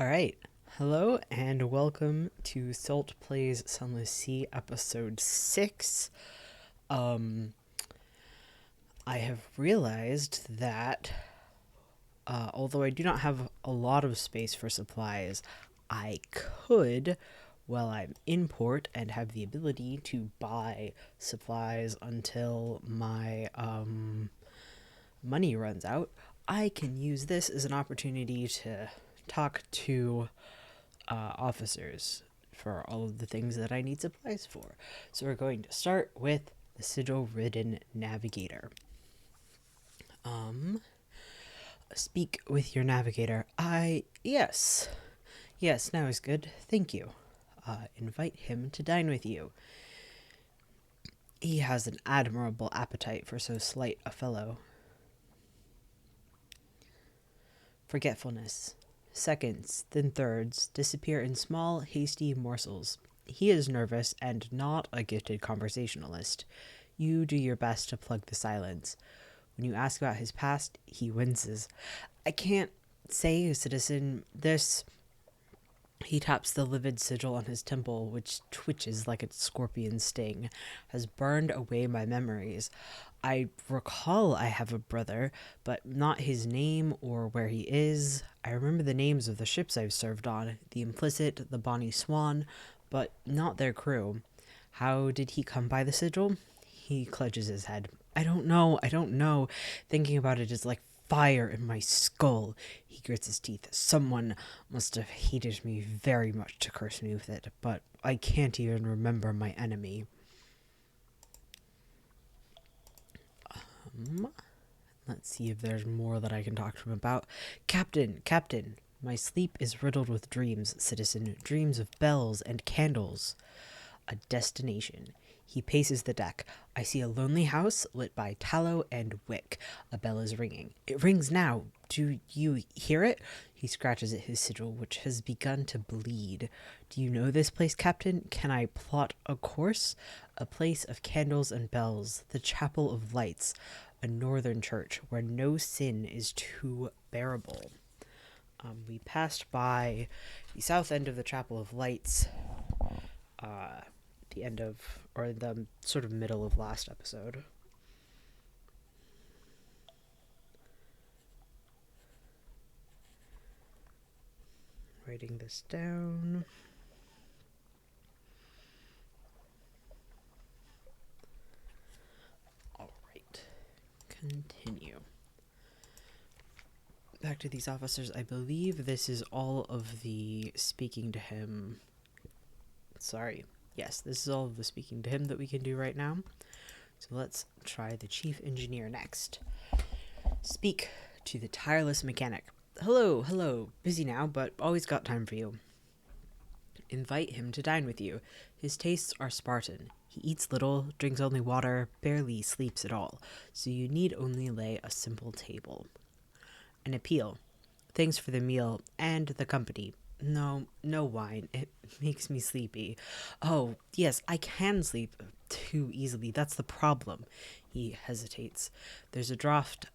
All right. Hello and welcome to Salt Plays Sunless Sea episode 6. Um I have realized that although I do not have a lot of space for supplies, I could, while I'm in port and have the ability to buy supplies until my money runs out, I can use this as an opportunity to talk to officers for all of the things that I need supplies for. So we're going to start with the sigil-ridden navigator. Speak with your navigator. Yes, now is good. Thank you. Invite him to dine with you. He has an admirable appetite for so slight a fellow. Forgetfulness. Seconds, then thirds, disappear in small, hasty morsels. He is nervous and not a gifted conversationalist. You do your best to plug the silence. When you ask about his past, he winces. I can't say, citizen, this... He taps the livid sigil on his temple, which twitches like a scorpion's sting, has burned away my memories. I recall I have a brother, but not his name or where he is. I remember the names of the ships I've served on, the Implicit, the Bonnie Swan, but not their crew. How did he come by the sigil? He clutches his head. I don't know. Thinking about it is like fire in my skull. He grits his teeth. Someone must have hated me very much to curse me with it, but I can't even remember my enemy. Let's see if there's more that I can talk to him about. Captain, my sleep is riddled with dreams, citizen. Dreams of bells and candles. A destination. He paces the deck. I see a lonely house lit by tallow and wick. A bell is ringing. It rings now. Do you hear it? He scratches at his sigil, which has begun to bleed. Do you know this place, Captain? Can I plot a course? A place of candles and bells. The Chapel of Lights. A northern church where no sin is too bearable. We passed by the south end of the Chapel of Lights. The end of, or the sort of middle of last episode. Writing this down. Alright. Continue. Back to these officers. I believe this is all of the speaking to him. Sorry. Yes, this is all of the speaking to him that we can do right now. So let's try the chief engineer next. Speak to the tireless mechanic. Hello. Busy now, but always got time for you. Invite him to dine with you. His tastes are Spartan. He eats little, drinks only water, barely sleeps at all. So you need only lay a simple table. An appeal. Thanks for the meal and the company. No wine. It makes me sleepy. Oh, yes, I can sleep too easily. That's the problem. He hesitates. There's a draft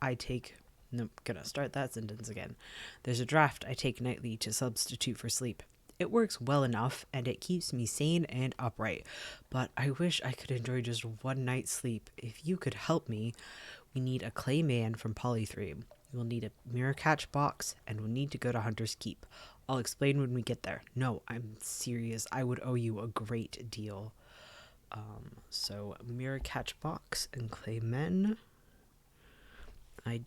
I take... Nope, gonna start that sentence again. There's a draft I take nightly to substitute for sleep. It works well enough, and it keeps me sane and upright. But I wish I could enjoy just one night's sleep. If you could help me, we need a clay man from Polythreme. We'll need a mirror catch box, and we'll need to go to Hunter's Keep. I'll explain when we get there. No, I'm serious. I would owe you a great deal. So mirror catch box and clay men. I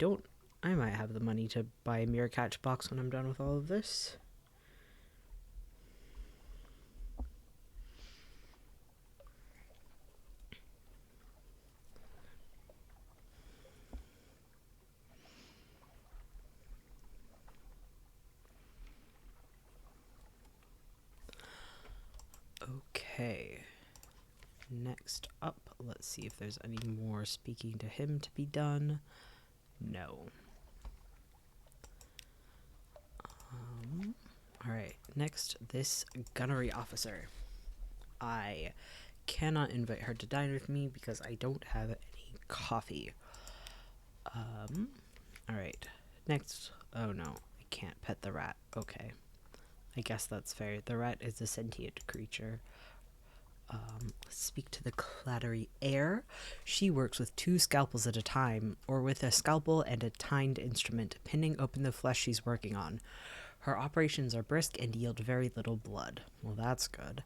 might have the money to buy a mirror catch box when I'm done with all of this. Okay. Next up, let's see if there's any more speaking to him to be done. No. Alright, next, this gunnery officer. I cannot invite her to dine with me because I don't have any coffee. Alright, next, oh no, I can't pet the rat. Okay. I guess that's fair. The rat is a sentient creature. Let's speak to the clattery air. She works with 2 scalpels at a time, or with a scalpel and a tined instrument, pinning open the flesh she's working on. Her operations are brisk and yield very little blood. Well, that's good.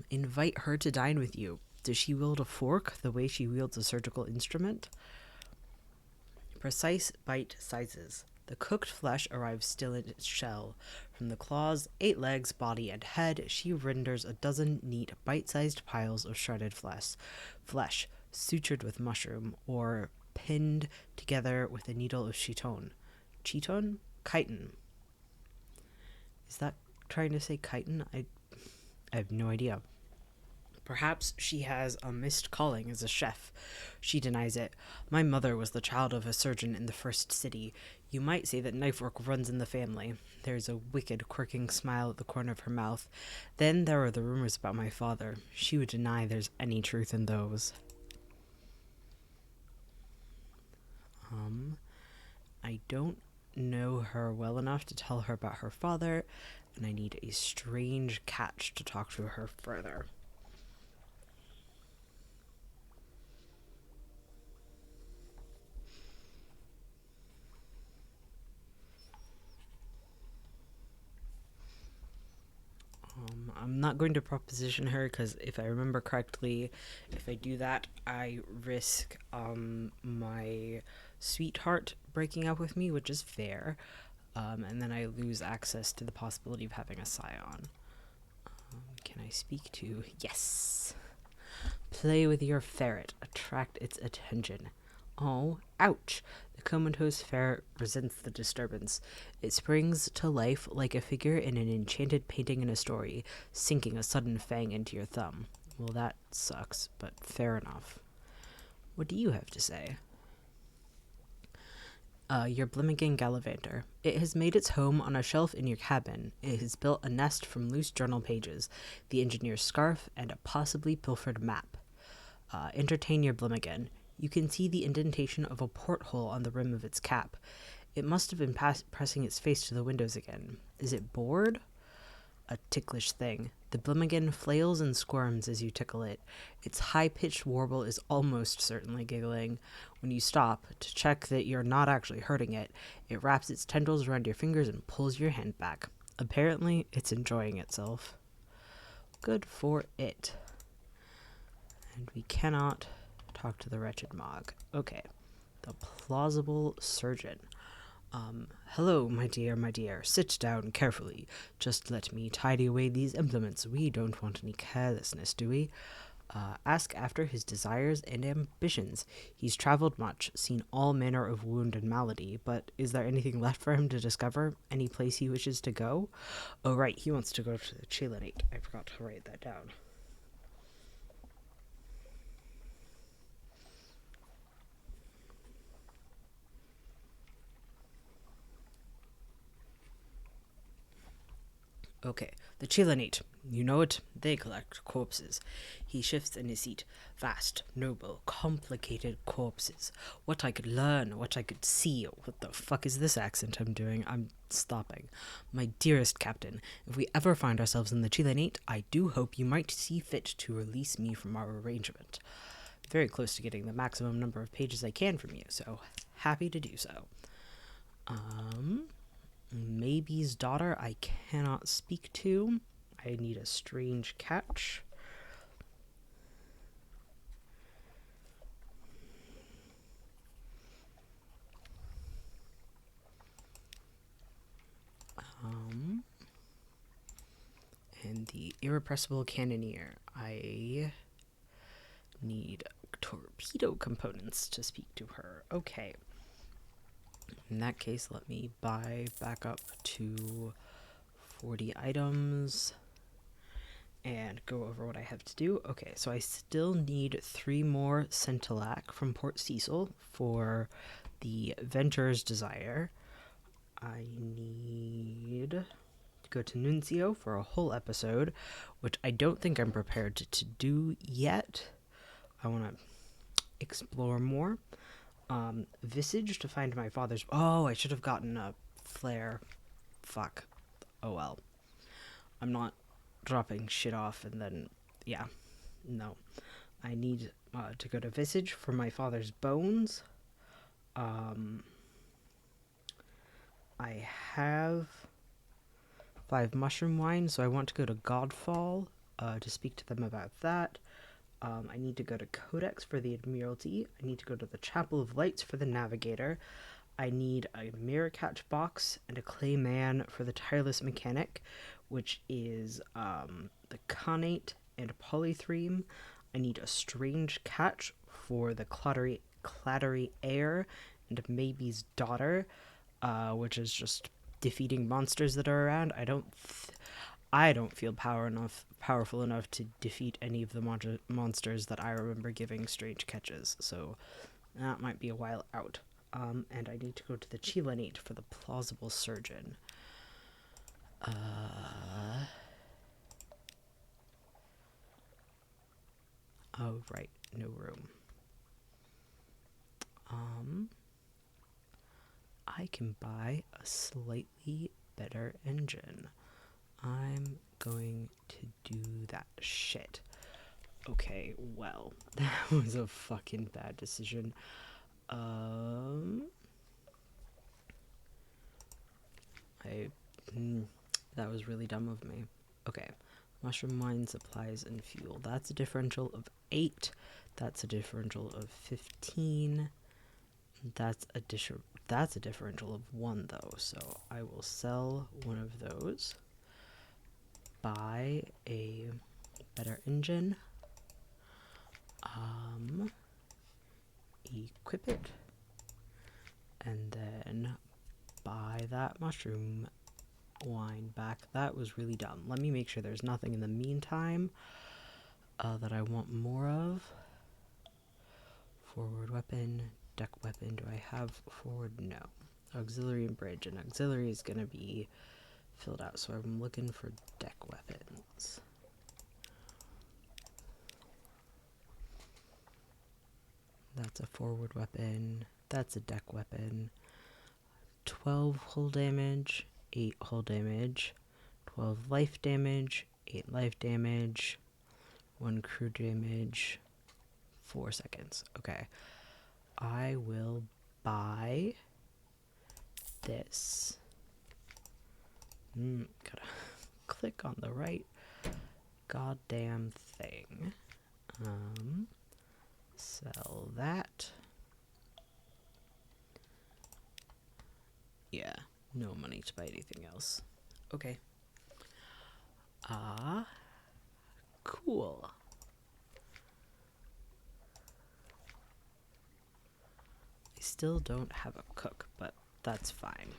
Invite her to dine with you. Does she wield a fork the way she wields a surgical instrument? Precise bite sizes. The cooked flesh arrives still in its shell. From the claws, 8 legs, body, and head, she renders a dozen neat, bite-sized piles of shredded flesh, sutured with mushroom, or pinned together with a needle of chiton. Chiton? Chitin. Is that trying to say chitin? I have no idea. Perhaps she has a missed calling as a chef. She denies it. My mother was the child of a surgeon in the first city. You might say that knife work runs in the family. There's a wicked, quirking smile at the corner of her mouth. Then there are the rumors about my father. She would deny there's any truth in those. I don't know her well enough to tell her about her father, and I need a strange catch to talk to her further. I'm not going to proposition her because if I remember correctly, if I do that, I risk my sweetheart breaking up with me, which is fair, and then I lose access to the possibility of having a scion. Can I speak to? Yes. Play with your ferret. Attract its attention. Oh, ouch! The comatose ferret resents the disturbance. It springs to life like a figure in an enchanted painting in a story, sinking a sudden fang into your thumb. Well, that sucks, but fair enough. What do you have to say? Your Blimmigan Gallivanter. It has made its home on a shelf in your cabin. It has built a nest from loose journal pages, the engineer's scarf, and a possibly pilfered map. Entertain your Blimmigan. You can see the indentation of a porthole on the rim of its cap. It must have been pressing its face to the windows again. Is it bored? A ticklish thing. The Blimmigan flails and squirms as you tickle it. Its high-pitched warble is almost certainly giggling. When you stop, to check that you're not actually hurting it, it wraps its tendrils around your fingers and pulls your hand back. Apparently, it's enjoying itself. Good for it. And we cannot talk to the wretched Mog. Okay. The plausible surgeon. Hello, my dear. Sit down carefully. Just let me tidy away these implements. We don't want any carelessness, do we? Ask after his desires and ambitions. He's traveled much, seen all manner of wound and malady, but is there anything left for him to discover? Any place he wishes to go? Oh, right, he wants to go to the Chelanate. I forgot to write that down. Okay, the Chelanate. You know it? They collect corpses. He shifts in his seat. Vast, noble, complicated corpses. What I could learn, what I could see. What the fuck is this accent I'm doing? I'm stopping. My dearest captain, if we ever find ourselves in the Chelanate, I do hope you might see fit to release me from our arrangement. Very close to getting the maximum number of pages I can from you, so happy to do so. Maybe's daughter I cannot speak to. I need a strange catch. And the irrepressible cannoneer. I need torpedo components to speak to her. Okay. In that case, let me buy back up to 40 items and go over what I have to do. Okay, so I still need 3 more Centillac from Port Cecil for the Venture's Desire. I need to go to Nuncio for a whole episode, which I don't think I'm prepared to do yet. I want to explore more. Visage to find my father's... Oh, I should have gotten a flare. Fuck. Oh well. I'm not dropping shit off and then, yeah. No. I need to go to Visage for my father's bones. I have 5 mushroom wine, so I want to go to Godfall to speak to them about that. I need to go to Codex for the Admiralty. I need to go to the Chapel of Lights for the Navigator. I need a mirror catch box and a clay man for the Tireless Mechanic, which is the Connate and Polythreme. I need a strange catch for the Clattery Air and Maybe's Daughter, which is just defeating monsters that are around. I don't feel powerful enough to defeat any of the monsters that I remember giving strange catches, so that might be a while out. And I need to go to the Chilanate for the Plausible Surgeon. Oh, right, no room. I can buy a slightly better engine. I'm going to do that shit. Okay, well, that was a fucking bad decision. That was really dumb of me. Okay, mushroom wine, supplies, and fuel. That's a differential of 8. That's a differential of 15. That's a differential of 1, though, so I will sell one of those. Buy a better engine. Equip it. And then buy that mushroom wine back. That was really dumb. Let me make sure there's nothing in the meantime that I want more of. Forward weapon, deck weapon. Do I have forward? No. Auxiliary and bridge. And auxiliary is going to be filled out, so I'm looking for deck weapons. That's a forward weapon. That's a deck weapon. 12 hull damage, 8 hull damage, 12 life damage, 8 life damage, 1 crew damage, 4 seconds. Okay. I will buy this. Gotta click on the right goddamn thing. Sell that. Yeah, no money to buy anything else. Okay. Cool. I still don't have a cook, but that's fine.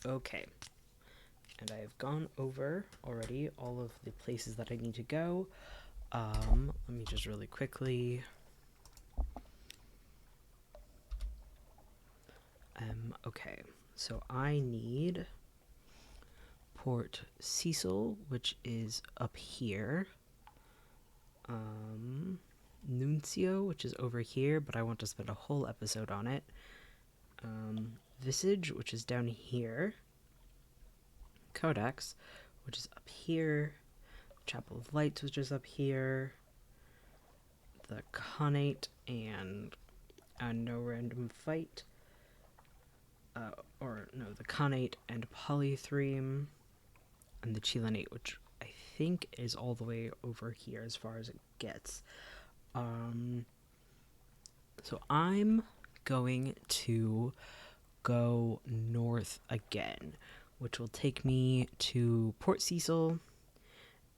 Okay. And I have gone over already all of the places that I need to go. Let me just really quickly. Okay, so I need Port Cecil, which is up here. Nuncio, which is over here, but I want to spend a whole episode on it. Visage, which is down here. Codex, which is up here. Chapel of Lights, which is up here. The Connate and No Random Fight. The Connate and Polythreme. And the Chilanate, which I think is all the way over here as far as it gets. So I'm going to go north again, which will take me to Port Cecil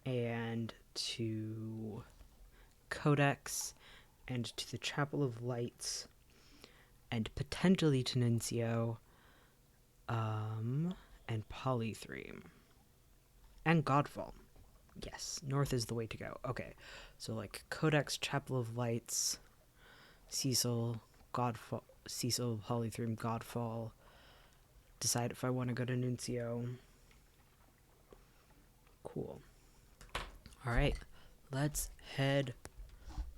and to Codex and to the Chapel of Lights and potentially to Nuncio and Polythreme and Godfall. Yes, north is the way to go. Okay, so like Codex, Chapel of Lights, Cecil, Godfall, Cecil, Polythreme, Godfall. Decide if I want to go to Nuncio. Cool. All right, let's head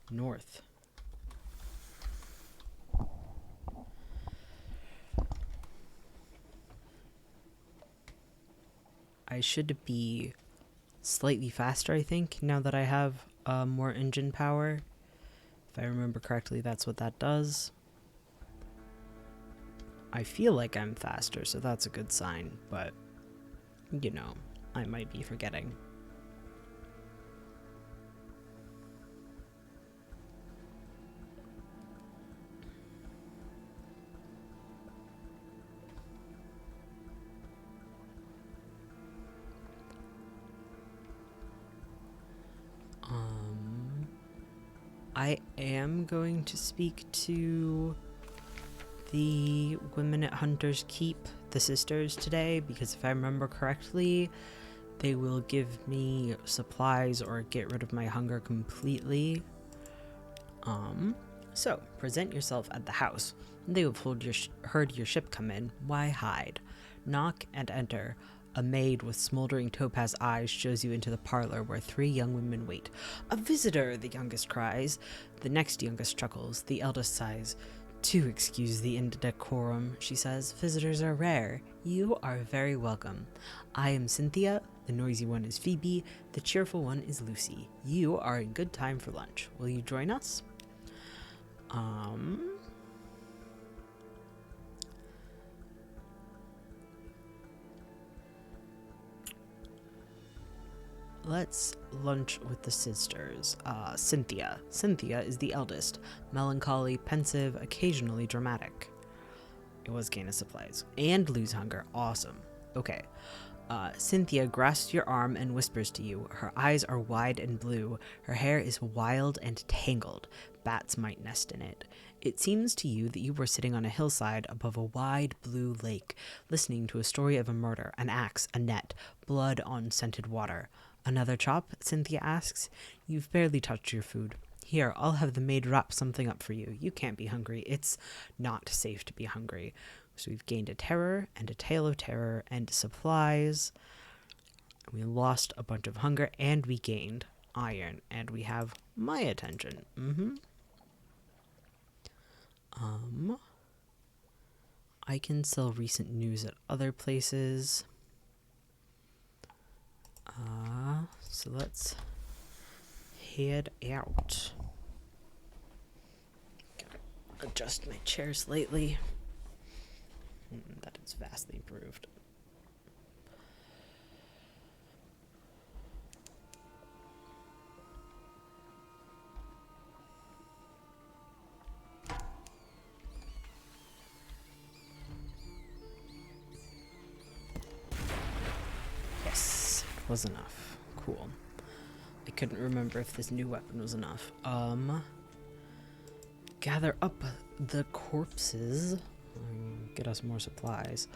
north. I should be slightly faster, I think, now that I have more engine power. If I remember correctly, that's what that does. I feel like I'm faster, so that's a good sign, but, you know, I might be forgetting. I am going to speak to the women at Hunter's Keep, the sisters, today, because if I remember correctly, they will give me supplies or get rid of my hunger completely. So, present yourself at the house. They have heard your ship come in. Why hide? Knock and enter. A maid with smoldering topaz eyes shows you into the parlor where 3 young women wait. A visitor, the youngest cries. The next youngest chuckles. The eldest sighs. "Do excuse the indecorum," she says. "Visitors are rare. You are very welcome. I am Cynthia. The noisy one is Phoebe. The cheerful one is Lucy. You are in good time for lunch. Will you join us?" Let's lunch with the sisters. Cynthia. Cynthia is the eldest. Melancholy, pensive, occasionally dramatic. It was gain of supplies. And lose hunger. Awesome. Okay. Cynthia grasps your arm and whispers to you. Her eyes are wide and blue. Her hair is wild and tangled. Bats might nest in it. It seems to you that you were sitting on a hillside above a wide blue lake, listening to a story of a murder, an axe, a net, blood on scented water. "Another chop?" Cynthia asks. "You've barely touched your food. Here, I'll have the maid wrap something up for you. You can't be hungry. It's not safe to be hungry." So we've gained a terror and a tale of terror and supplies. We lost a bunch of hunger and we gained iron and we have my attention. I can sell recent news at other places. So let's head out. Gotta adjust my chair slightly. That is vastly improved. Yes, it was enough. Cool. I couldn't remember if this new weapon was enough. Gather up the corpses. Get us more supplies.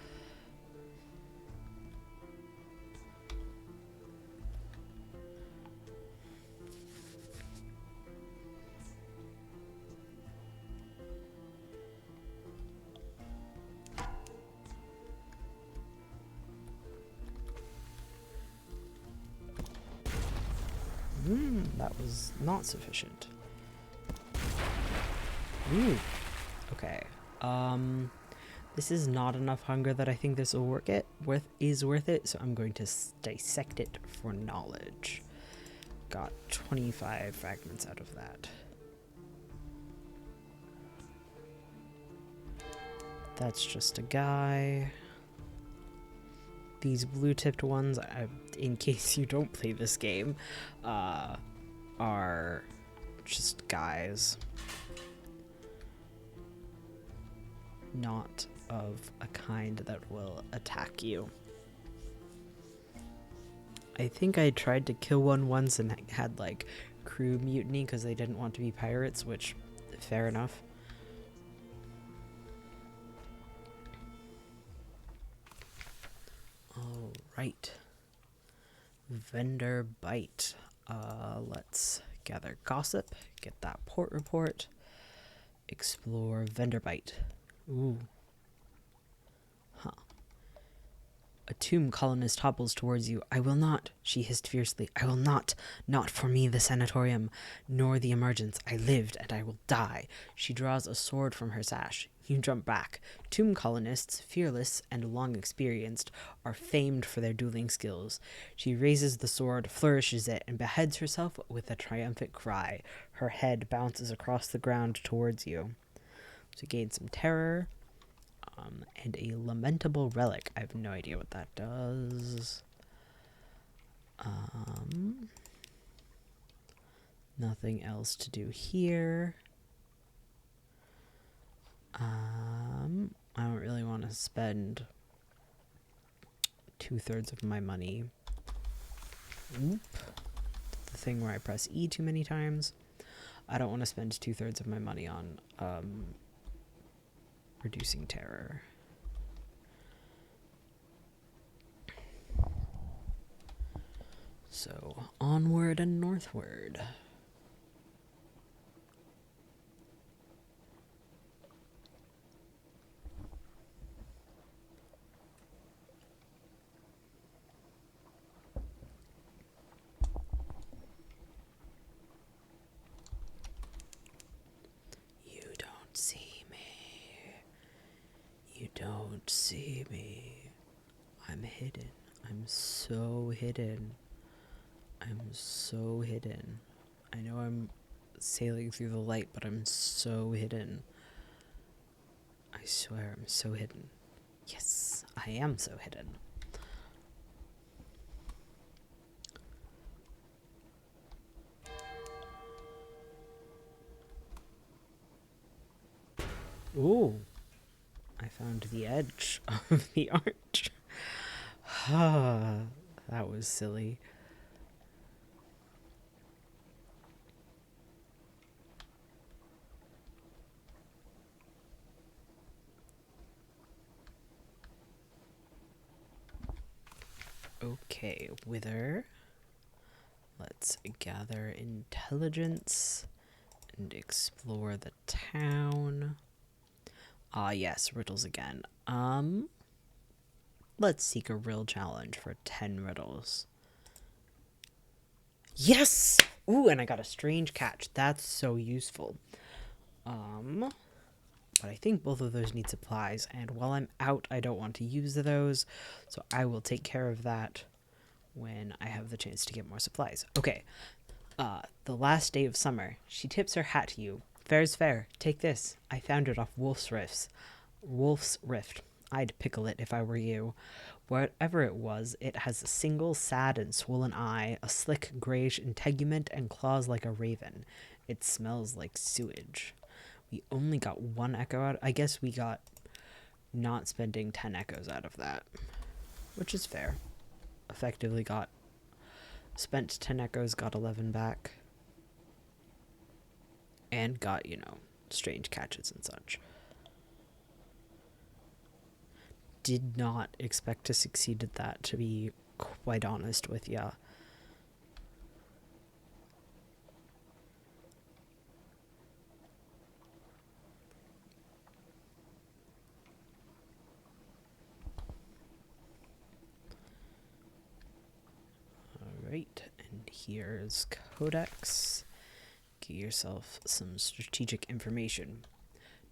That was not sufficient. Ooh. Okay. This is not enough hunger that I think this will worth it, so I'm going to dissect it for knowledge. Got 25 fragments out of that. That's just a guy. These blue-tipped ones, in case you don't play this game, are just guys. Not of a kind that will attack you. I think I tried to kill one once and had like crew mutiny because they didn't want to be pirates, which, fair enough. Alright. Vendor bite. Let's gather gossip, get that port report, explore vendor bite. Ooh. Huh. A tomb colonist hobbles towards you. I will not, she hissed fiercely. I will not. Not for me the sanatorium, nor the emergence. I lived, and I will die. She draws a sword from her sash. You jump back. Tomb colonists, fearless and long experienced, are famed for their dueling skills. She raises the sword, flourishes it, and beheads herself with a triumphant cry. Her head bounces across the ground towards you. To gain some terror, and a lamentable relic. I have no idea what that does. Nothing else to do here. I don't really want to spend 2/3 of my money. Oop. The thing where I press E too many times. I don't want to spend 2/3 of my money on reducing terror. So, onward and northward. You don't see me. You don't see me. I'm hidden. I'm so hidden. I'm so hidden. I know I'm sailing through the light, but I'm so hidden. I swear I'm so hidden. Yes, I am so hidden. Ooh. I found the edge of the arch. That was silly. Okay, wither. Let's gather intelligence and explore the town. Ah, yes, riddles again. Let's seek a real challenge for 10 riddles. Yes! Ooh, and I got a strange catch. That's so useful. But I think both of those need supplies, and while I'm out, I don't want to use those, so I will take care of that when I have the chance to get more supplies. Okay. The last day of summer. She tips her hat to you. Fair's fair. Take this. I found it off Wolf's Rift. I'd pickle it if I were you. Whatever it was, it has a single sad and swollen eye, a slick grayish integument, and claws like a raven. It smells like sewage. We only got 1 echo out. I guess we got not spending 10 echoes out of that, which is fair. Effectively spent 10 echoes, got 11 back, and got, strange catches and such. Did not expect to succeed at that, to be quite honest with ya. Alright, and here's Codex. Get yourself some strategic information.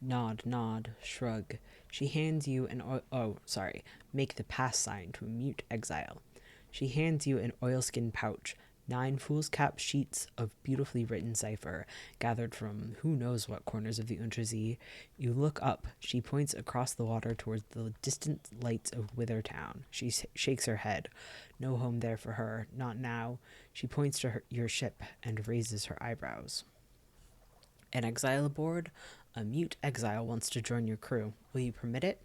Nod, shrug. She hands you an make the pass sign to mute exile. She hands you an oilskin pouch, 9 foolscap sheets of beautifully written cipher, gathered from who knows what corners of the Untersee. You look up. She points across the water towards the distant lights of Wither Town. She shakes her head. No home there for her. Not now. She points to your ship and raises her eyebrows. An exile aboard? A mute exile wants to join your crew. Will you permit it?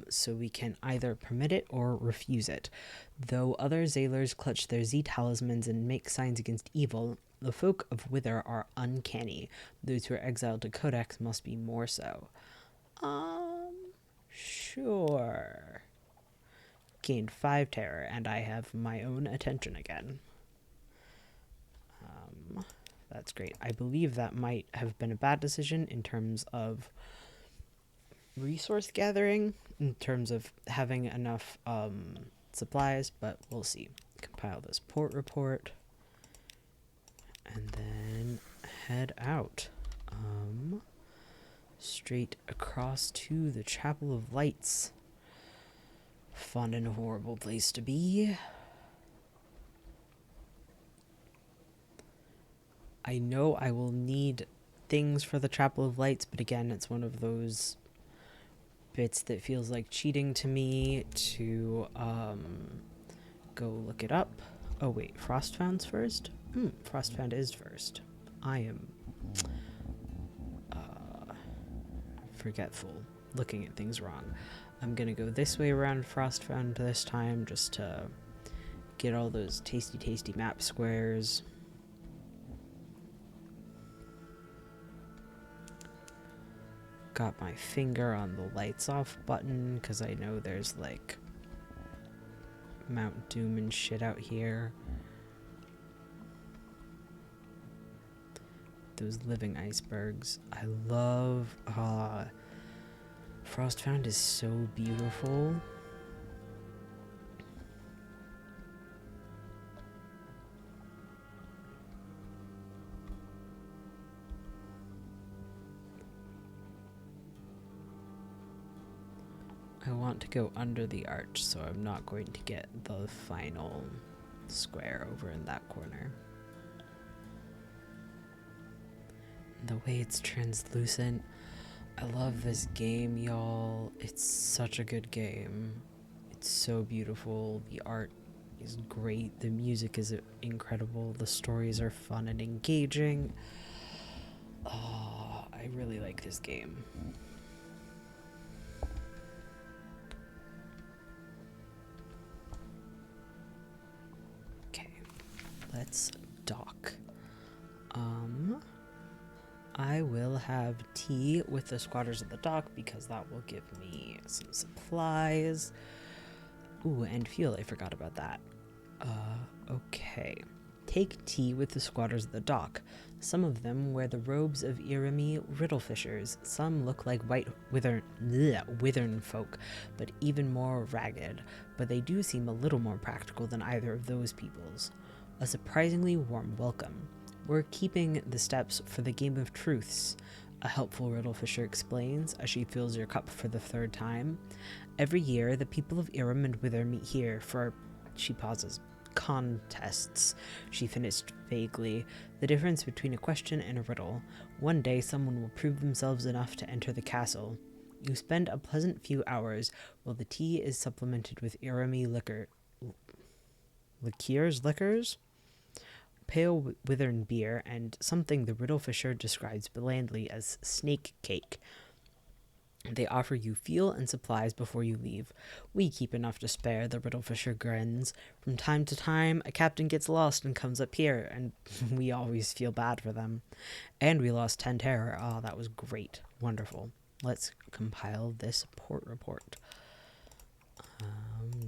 So we can either permit it or refuse it. Though other Zailers clutch their Z-talismans and make signs against evil, the folk of Wither are uncanny. Those who are exiled to Codex must be more so. Sure. Gained 5 terror, and I have my own attention again. That's great. I believe that might have been a bad decision in terms of resource gathering. in terms of having enough supplies, but we'll see. Compile this port report and then head out straight across to the Chapel of Lights. Fun and horrible place to be. I know I will need things for the Chapel of Lights, but again, it's one of those bits that feels like cheating to me to go look it up. Oh wait, Frostfound's first? Frostfound is first. I am forgetful, looking at things wrong. I'm gonna go this way around Frostfound this time just to get all those tasty map squares. Got my finger on the lights off button because I know there's like Mount Doom and shit out here. Those living icebergs. I love Frostfound is so beautiful. I want to go under the arch, so I'm not going to get the final square over in that corner. The way it's translucent. I love this game, y'all. It's such a good game. It's so beautiful. The art is great. The music is incredible. The stories are fun and engaging. Oh, I really like this game. Okay, let's dock. I will have tea with the squatters at the dock because that will give me some supplies. Ooh, and fuel, I forgot about that. Okay. Take tea with the squatters at the dock. Some of them wear the robes of Irimi riddlefishers. Some look like white withern folk, but even more ragged. But they do seem a little more practical than either of those peoples. A surprisingly warm welcome. We're keeping the steps for the Game of Truths, a helpful riddlefisher explains as she fills your cup for the third time. Every year, the people of Irim and Wither meet here for, she pauses, contests, she finished vaguely, the difference between a question and a riddle. One day, someone will prove themselves enough to enter the castle. You spend a pleasant few hours while the tea is supplemented with Irimi liquors? Pale withern beer, and something the riddlefisher describes blandly as snake cake. They offer you fuel and supplies before you leave. We keep enough to spare, the riddlefisher grins. From time to time, a captain gets lost and comes up here, and we always feel bad for them. And we lost 10 terror. Oh, that was great. Wonderful. Let's compile this port report.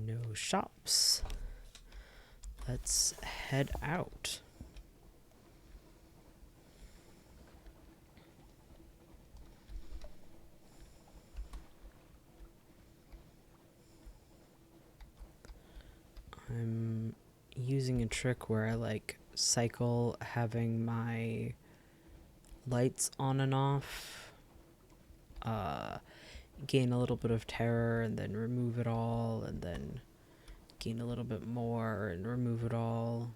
No shops. Let's head out. I'm using a trick where I like cycle having my lights on and off, gain a little bit of terror and then remove it all, and then gain a little bit more and remove it all.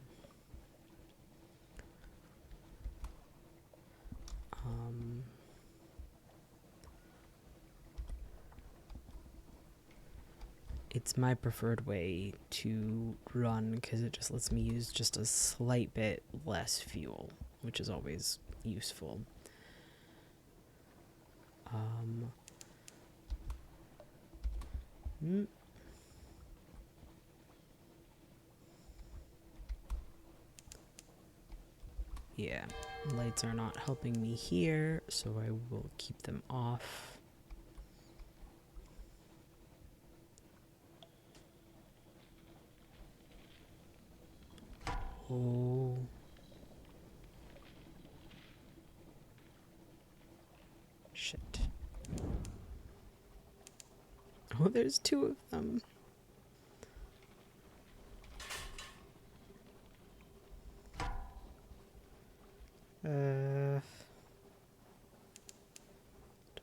It's my preferred way to run because it just lets me use just a slight bit less fuel, which is always useful. Yeah, lights are not helping me here, so I will keep them off. Oh. Shit. there's two of them.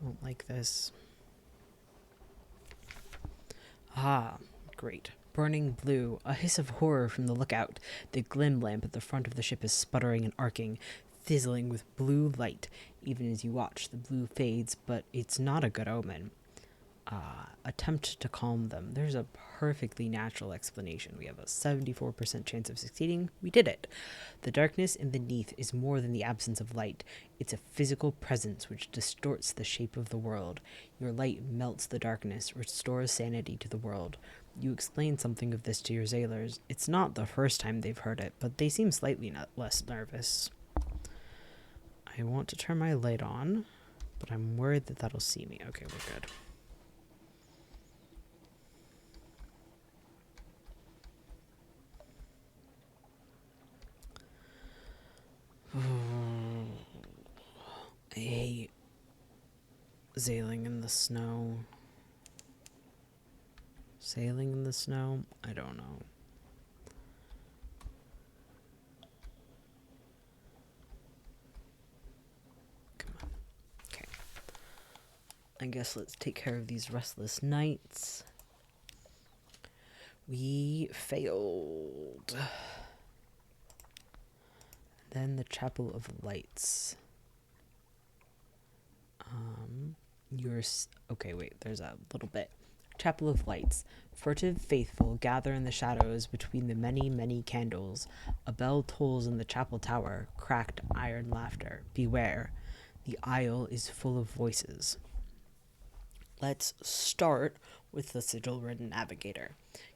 Don't like this. Ah, great. Burning blue, a hiss of horror from the lookout. The glim lamp at the front of the ship is sputtering and arcing, fizzling with blue light. Even as you watch, the blue fades, but it's not a good omen. Attempt to calm them. There's a perfectly natural explanation. We have a 74% chance of succeeding. We did it. The darkness beneath is more than the absence of light. It's a physical presence which distorts the shape of the world. Your light melts the darkness, restores sanity to the world. You explain something of this to your sailors. It's not the first time they've heard it, but they seem slightly less nervous. I want to turn my light on, but I'm worried that that'll see me. Okay, we're good. I hate sailing in the snow. Sailing in the snow? I don't know. Come on. Okay. I guess let's take care of these restless nights. We failed. Then the Chapel of Lights. Okay, wait, there's a little bit. Chapel of Lights. Furtive faithful gather in the shadows between the many, many candles. A bell tolls in the chapel tower, cracked iron laughter. Beware. The aisle is full of voices. Let's start with the sigil-ridden navigator.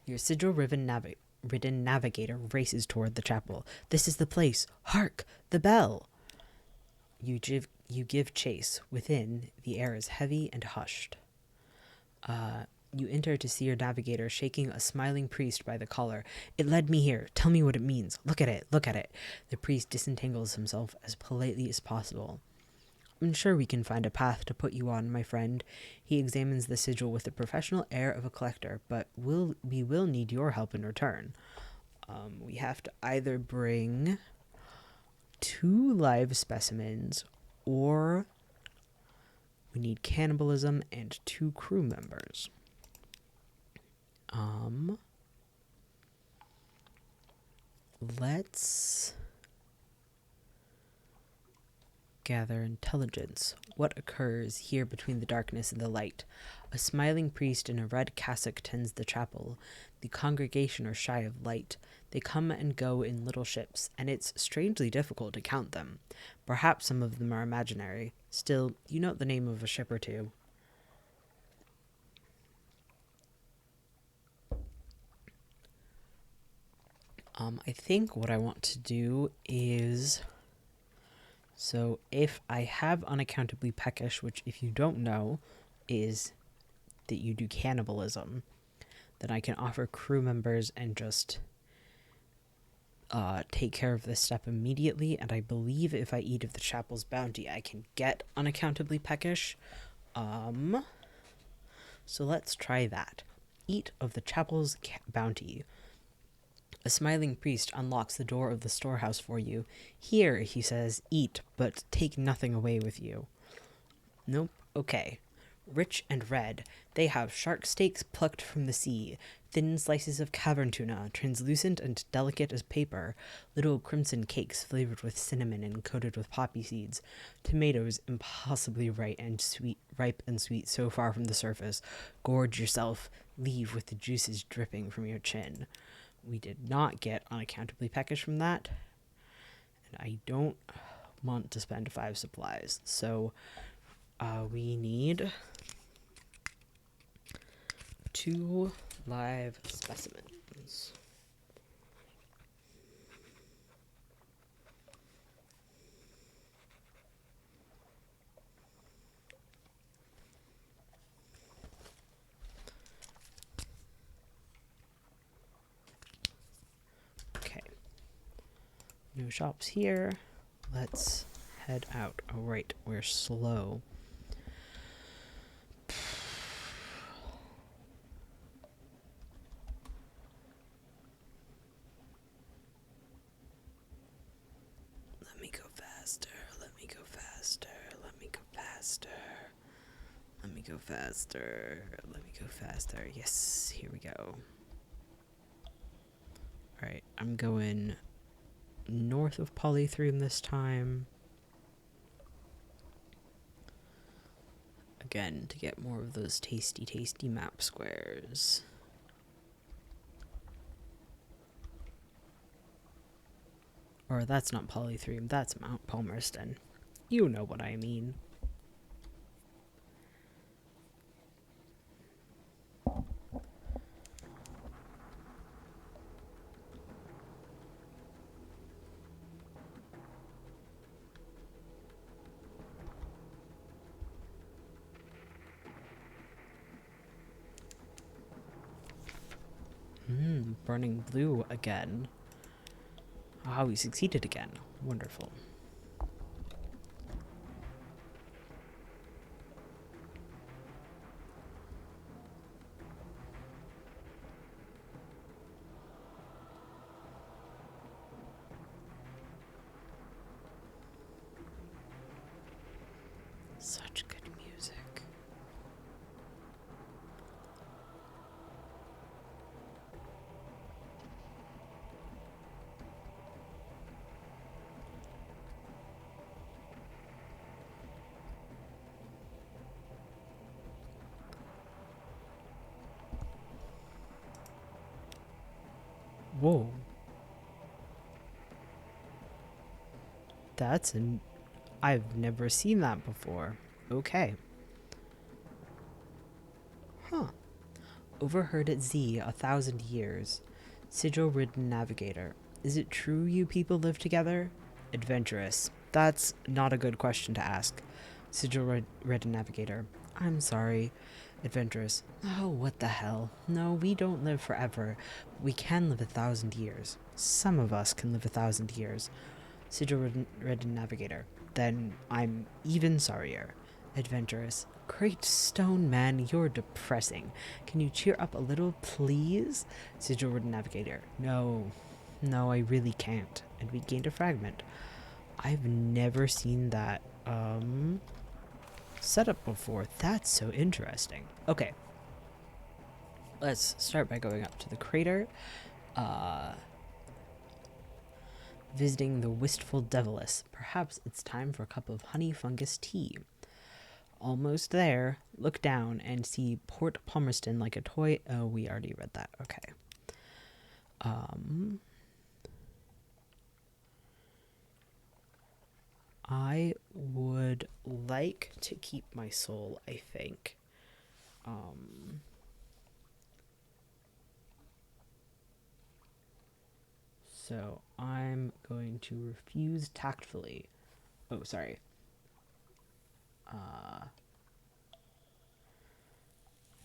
Your sigil-ridden navigator races toward the chapel. This is the place. Hark! The bell! You give chase. Within, the air is heavy and hushed. You enter to see your navigator shaking a smiling priest by the collar. It led me here. Tell me what it means. Look at it. Look at it. The priest disentangles himself as politely as possible. I'm sure we can find a path to put you on, my friend. He examines the sigil with the professional air of a collector, but we will need your help in return. We have to either bring 2 live specimens, or we need cannibalism and 2 crew members. Let's gather intelligence. What occurs here between the darkness and the light? A smiling priest in a red cassock tends the chapel. The congregation are shy of light. They come and go in little ships, and it's strangely difficult to count them. Perhaps some of them are imaginary. Still, you note the name of a ship or two. I think what I want to do is... So if I have unaccountably peckish, which if you don't know is that you do cannibalism, then I can offer crew members and just take care of this step immediately. And I believe if I eat of the chapel's bounty, I can get unaccountably peckish. So let's try that. Eat of the chapel's bounty. A smiling priest unlocks the door of the storehouse for you. Here, he says, eat, but take nothing away with you. Nope, okay. Rich and red, they have shark steaks plucked from the sea, thin slices of cavern tuna, translucent and delicate as paper, little crimson cakes flavored with cinnamon and coated with poppy seeds, tomatoes impossibly ripe and sweet so far from the surface. Gorge yourself, leave with the juices dripping from your chin. We did not get unaccountably peckish from that, and I don't want to spend 5 supplies, so we need 2 live specimens. Okay. No shops here. Let's head out. Oh, right. We're slow. go faster. Let me go faster. Yes, here we go. Alright, I'm going north of Polythrium this time. Again, to get more of those tasty, tasty map squares. Or that's not Polythrium, that's Mount Palmerston. You know what I mean. Burning blue again. Ah, we succeeded again. Wonderful. Such good music. Whoa. That's an... I've never seen that before. Okay. Huh. Overheard at Z 1,000 years. Sigil-ridden navigator. Is it true you people live together? Adventurous. That's not a good question to ask. Sigil-ridden navigator. I'm sorry. Adventurous. Oh, what the hell. No, we don't live forever. We can live 1,000 years. Some of us can live 1,000 years. Sigil-ridden navigator. Then I'm even sorrier. Adventurous. Great stone, man, you're depressing. Can you cheer up a little, please? Sigil-ridden navigator. No, I really can't. And we gained a fragment. I've never seen that, setup before. That's so interesting. Okay. Let's start by going up to the crater. Visiting the wistful Deviless. Perhaps it's time for a cup of honey fungus tea. Almost there. Look down and see Port Palmerston like a toy. Oh, we already read that. Okay. I would like to keep my soul, I think. So I'm going to refuse tactfully. Oh, sorry.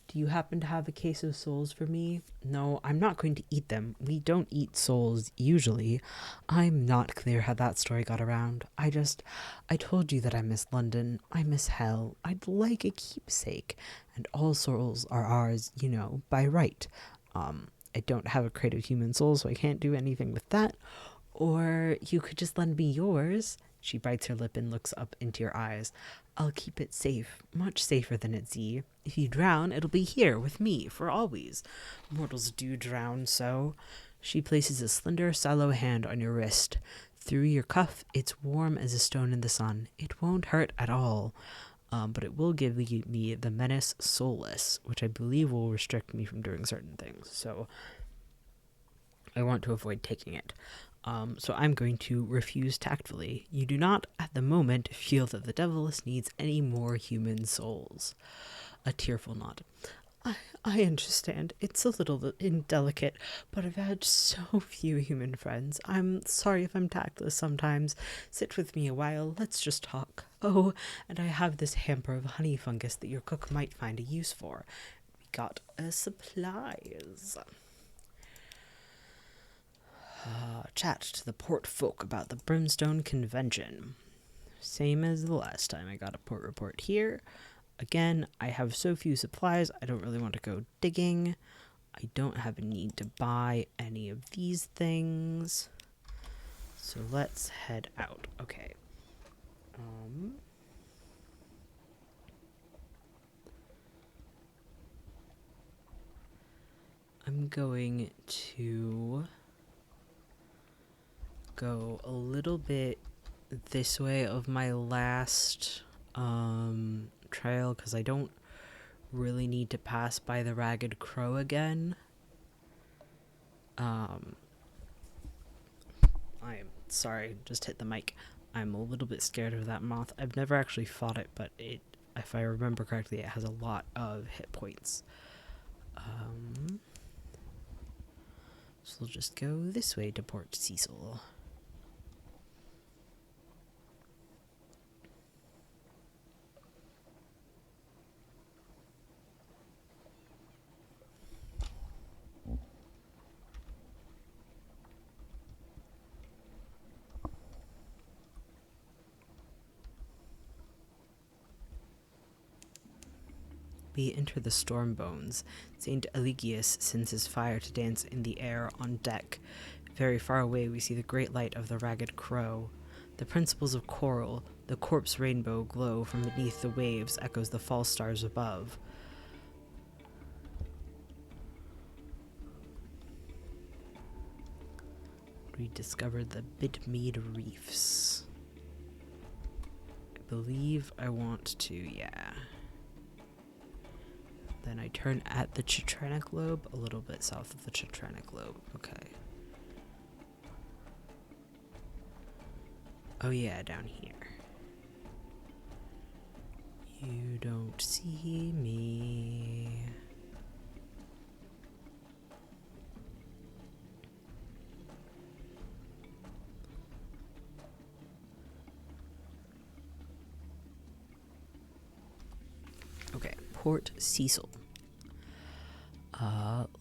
Do you happen to have a case of souls for me? No, I'm not going to eat them. We don't eat souls, usually. I'm not clear how that story got around. I told you that I miss London. I miss hell. I'd like a keepsake. And all souls are ours, you know, by right. I don't have a crate of human souls, so I can't do anything with that. Or you could just lend me yours. She bites her lip and looks up into your eyes. I'll keep it safe, much safer than at Z. If you drown, it'll be here with me for always. Mortals do drown, so. She places a slender, sallow hand on your wrist. Through your cuff, it's warm as a stone in the sun. It won't hurt at all, but it will give me the menace soulless, which I believe will restrict me from doing certain things. So I want to avoid taking it. So I'm going to refuse tactfully. You do not, at the moment, feel that the Deviless needs any more human souls. A tearful nod. I understand. It's a little indelicate, but I've had so few human friends. I'm sorry if I'm tactless sometimes. Sit with me a while. Let's just talk. Oh, and I have this hamper of honey fungus that your cook might find a use for. We got supplies. Chat to the port folk about the Brimstone Convention. Same as the last time. I got a port report here. Again, I have so few supplies, I don't really want to go digging. I don't have a need to buy any of these things. So let's head out. Okay. going to go a little bit this way of my last trail, because I don't really need to pass by the Ragged Crow again. I'm sorry, just hit the mic. I'm a little bit scared of that moth. I've never actually fought it, but if I remember correctly, it has a lot of hit points. So we'll just go this way to Port Cecil. We enter the Storm Bones. Saint Eligius sends his fire to dance in the air on deck. Very far away we see the great light of the Ragged Crow. The principles of coral, the corpse rainbow glow from beneath the waves, echoes the false stars above. We discovered the Bitmead Reefs. I believe I want to, yeah. Then I turn at the Chitranic Lobe, a little bit south of the Chitranic Lobe. Okay. Oh yeah, down here. You don't see me. Okay, Port Cecil.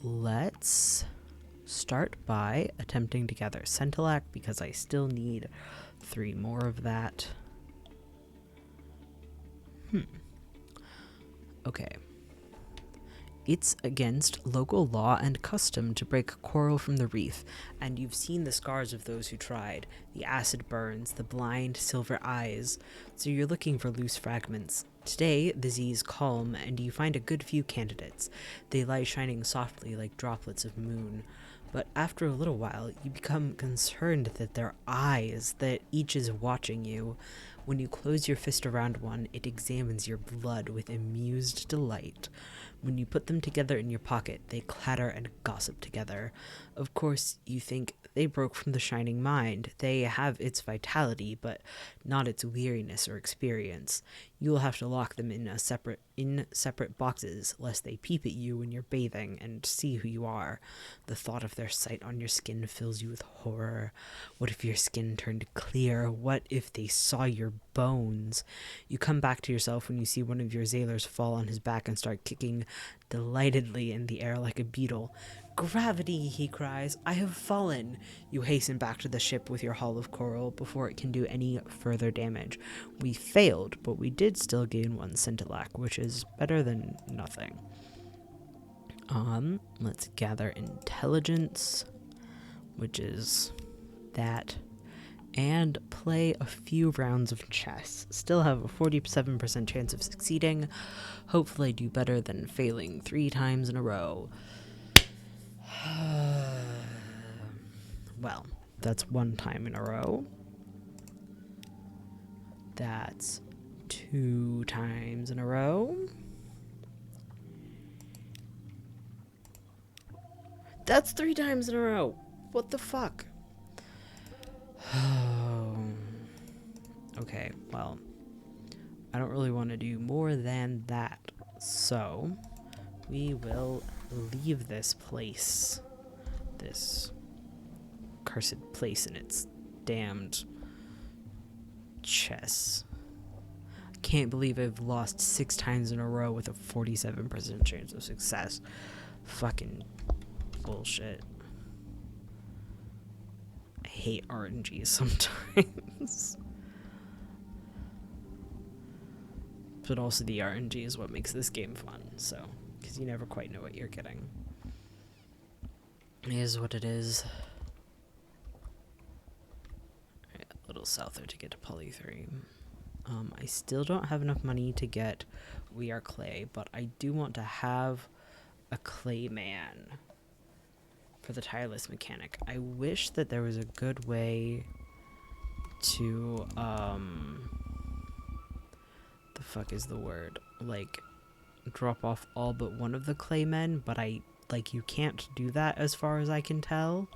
Let's start by attempting to gather Scintillac, because I still need 3 more of that. Okay. It's against local law and custom to break coral from the reef, and you've seen the scars of those who tried, the acid burns, the blind silver eyes, so you're looking for loose fragments. Today, the sea's calm, and you find a good few candidates. They lie shining softly like droplets of moon. But after a little while, you become concerned that they're eyes, that each is watching you. When you close your fist around one, it examines your blood with amused delight. When you put them together in your pocket, they clatter and gossip together. Of course, you think they broke from the shining mind. They have its vitality, but not its weariness or experience. You will have to lock them in separate boxes, lest they peep at you when you're bathing and see who you are. The thought of their sight on your skin fills you with horror. What if your skin turned clear? What if they saw your bones? You come back to yourself when you see one of your sailors fall on his back and start kicking delightedly in the air like a beetle. "Gravity," he cries, "I have fallen." You hasten back to the ship with your haul of coral before it can do any further damage. We failed, but we did still gain 1 Scintillac, which is better than nothing. Let's gather intelligence, which is that, and play a few rounds of chess. Still have a 47% chance of succeeding. Hopefully do better than failing 3 times in a row. Well, that's 1 time in a row. That's 2 times in a row. That's 3 times in a row. What the fuck? Okay, well, I don't really want to do more than that. So, we will leave this place. This cursed place in its damned chess. I can't believe I've lost 6 times in a row with a 47% chance of success. Fucking bullshit. I hate RNG sometimes. But also the RNG is what makes this game fun, so, because you never quite know what you're getting. It is what it is. Alright, a little souther to get to Poly 3. I still don't have enough money to get We Are Clay, but I do want to have a clay man. for the tireless mechanic. I wish that there was a good way to, the fuck is the word? Like, drop off all but one of the claymen, but you can't do that as far as I can tell.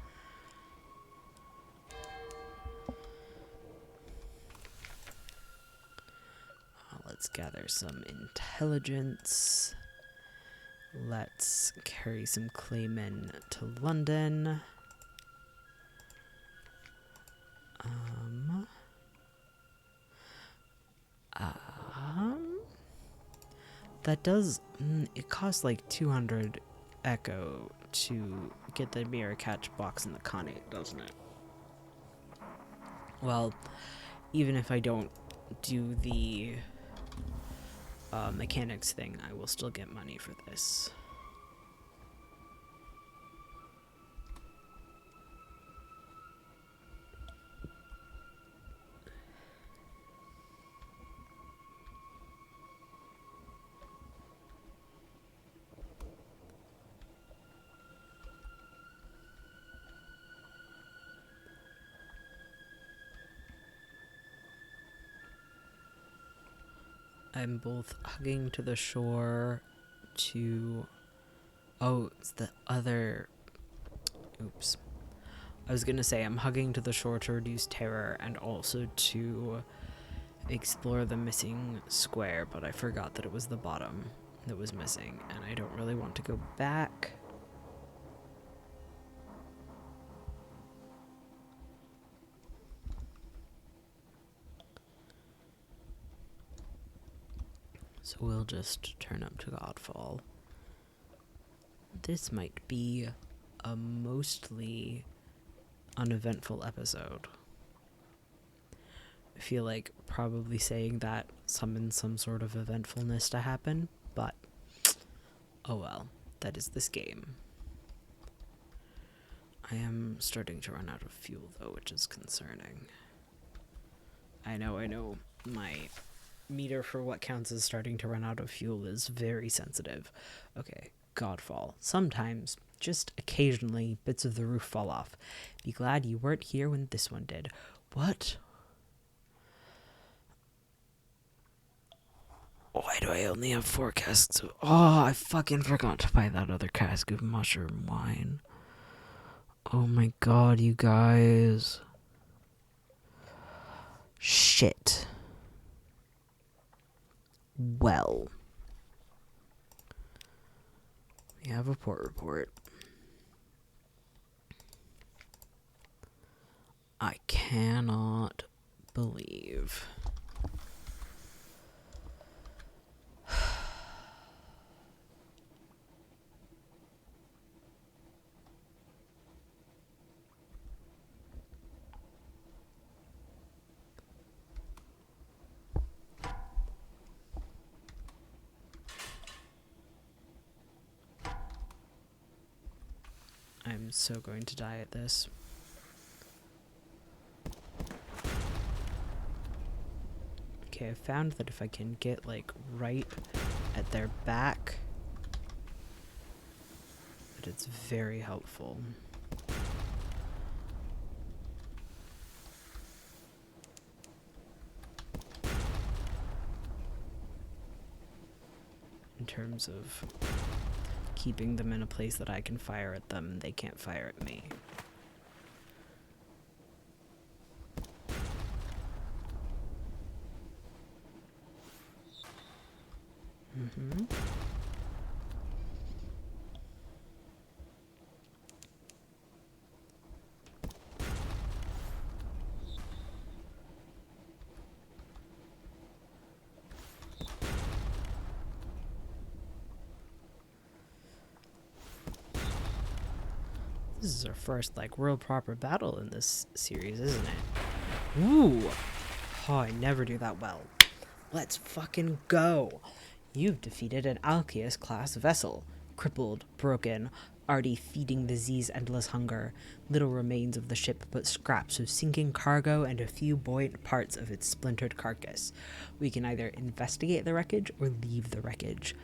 Let's gather some intelligence. Let's carry some claymen to London. That does, it costs like 200 echo to get the mirror catch box in the Khanate, doesn't it? Well, even if I don't do the mechanics thing, I will still get money for this. I'm both hugging to the shore to... Oh, it's the other... Oops. I was gonna say I'm hugging to the shore to reduce terror and also to explore the missing square, but I forgot that it was the bottom that was missing, and I don't really want to go back. So we'll just turn up to Godfall. This might be a mostly uneventful episode. I feel like probably saying that summons some sort of eventfulness to happen, but oh well, that is this game. I am starting to run out of fuel though, which is concerning. I know, my meter for what counts as starting to run out of fuel is very sensitive. Okay, Godfall. Sometimes, just occasionally, bits of the roof fall off. Be glad you weren't here when this one did. What? Why do I only have 4 casks of... Oh, I fucking forgot to buy that other cask of mushroom wine. Oh my god, you guys. Shit. Well. We have a port report. I cannot believe... I'm so going to die at this. Okay, I found that if I can get, like, right at their back, that it's very helpful. In terms of keeping them in a place that I can fire at them and they can't fire at me. This is our first, like, real proper battle in this series, isn't it? Ooh! Oh, I never do that well. Let's fucking go! You've defeated an Alkeus-class vessel. Crippled, broken, already feeding the Z's endless hunger. Little remains of the ship but scraps of sinking cargo and a few buoyant parts of its splintered carcass. We can either investigate the wreckage or leave the wreckage.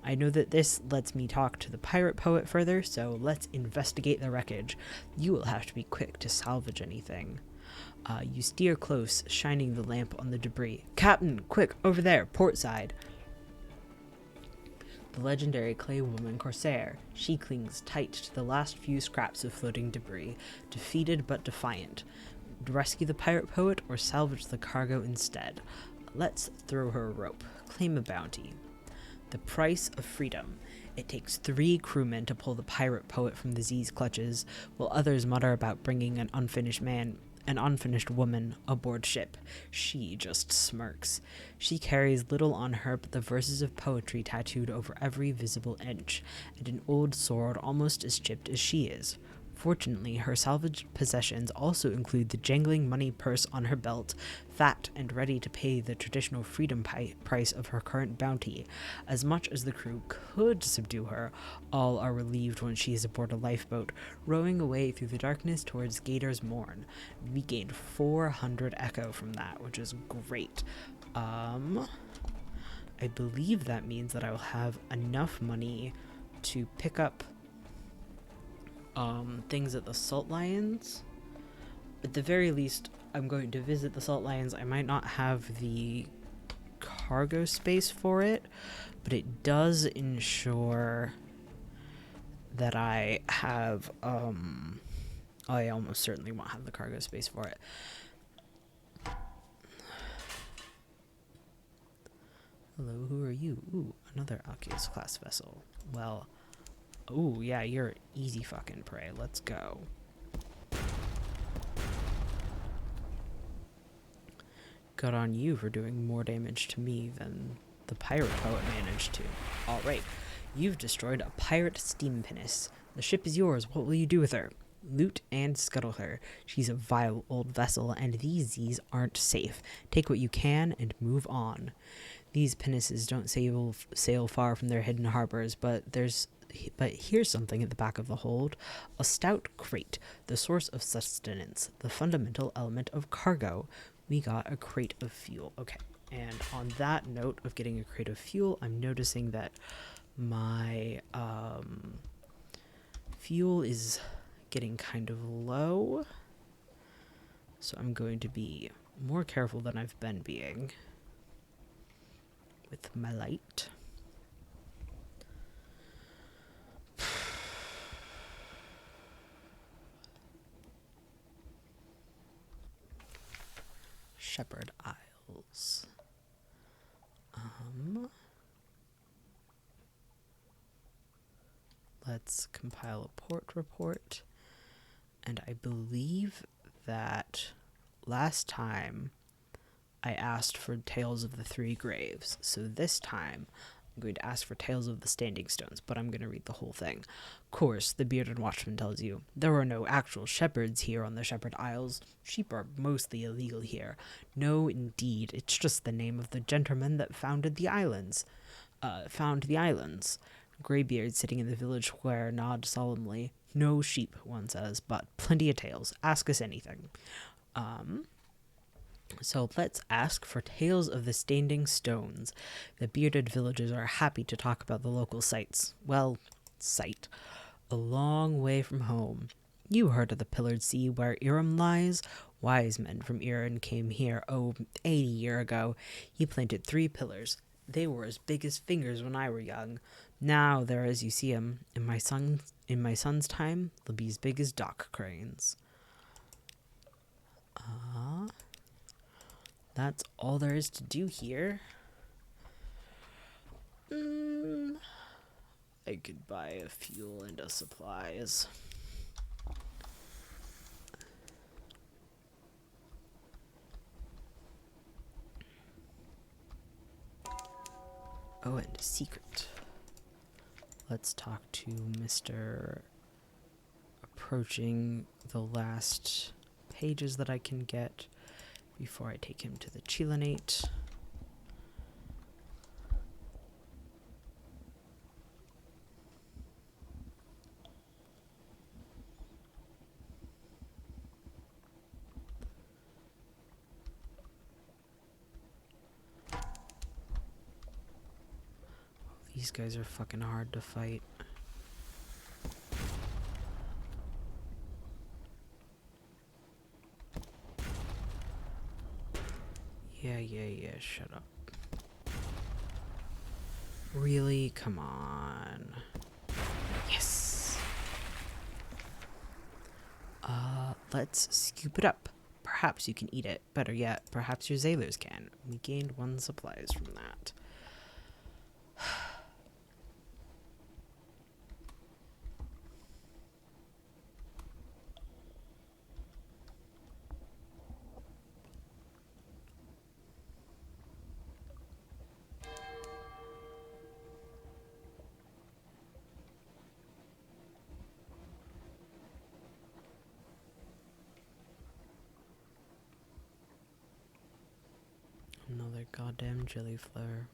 I know that this lets me talk to the pirate poet further, so let's investigate the wreckage. You will have to be quick to salvage anything. You steer close, shining the lamp on the debris. Captain, quick, over there, port side. The legendary clay woman Corsair. She clings tight to the last few scraps of floating debris, defeated but defiant. Rescue the pirate poet or salvage the cargo instead. Let's throw her a rope. Claim a bounty. The price of freedom. It takes 3 crewmen to pull the pirate poet from the Z's clutches, while others mutter about bringing an unfinished woman aboard ship. She just smirks. She carries little on her but the verses of poetry tattooed over every visible inch, and an old sword almost as chipped as she is. Fortunately, her salvaged possessions also include the jangling money purse on her belt, fat and ready to pay the traditional freedom price of her current bounty. As much as the crew could subdue her, all are relieved when she is aboard a lifeboat, rowing away through the darkness towards Gator's Morn. We gained 400 echo from that, which is great. I believe that means that I will have enough money to pick up things at the Salt Lions. At the very least, I'm going to visit the Salt Lions. I might not have the cargo space for it, but it does ensure that I have, I almost certainly won't have the cargo space for it. Hello, who are you? Ooh, another Alkeus class vessel. Well, ooh, yeah, you're easy fucking prey. Let's go. Good on you for doing more damage to me than the pirate poet managed to. Alright, you've destroyed a pirate steam pinnace. The ship is yours. What will you do with her? Loot and scuttle her. She's a vile old vessel, and these Z's aren't safe. Take what you can and move on. These pinnaces don't sail far from their hidden harbors, but here's something at the back of the hold. A stout crate, the source of sustenance, the fundamental element of cargo. We got a crate of fuel. Okay, and on that note of getting a crate of fuel, I'm noticing that my fuel is getting kind of low. So I'm going to be more careful than I've been being with my light. Shepherd Isles. Let's compile a port report. And I believe that last time I asked for Tales of the Three Graves. So this time I'm going to ask for Tales of the Standing Stones, but I'm going to read the whole thing. Of course, the bearded watchman tells you, there are no actual shepherds here on the Shepherd Isles. Sheep are mostly illegal here. No, indeed, it's just the name of the gentleman that found the islands. Greybeard, sitting in the village square, nods solemnly. No sheep, one says, but plenty of tales. Ask us anything. So let's ask for Tales of the Standing Stones. The bearded villagers are happy to talk about the local sights. Well, sight. A long way from home. You heard of the pillared sea where Iram lies? Wise men from Iran came here, 80 years ago. He planted 3 pillars. They were as big as fingers when I were young. Now they're as you see 'em. In my son's time, they'll be as big as dock cranes. That's all there is to do here. I could buy a fuel and a supplies. Oh, and a secret. Let's talk to Mr. Approaching the last pages that I can get before I take him to the Chilenate. These guys are fucking hard to fight. Yeah, shut up. Really? Come on. Yes! Let's scoop it up. Perhaps you can eat it. Better yet, perhaps your xyrs can. We gained 1 supplies from that. Another goddamn jelly flare.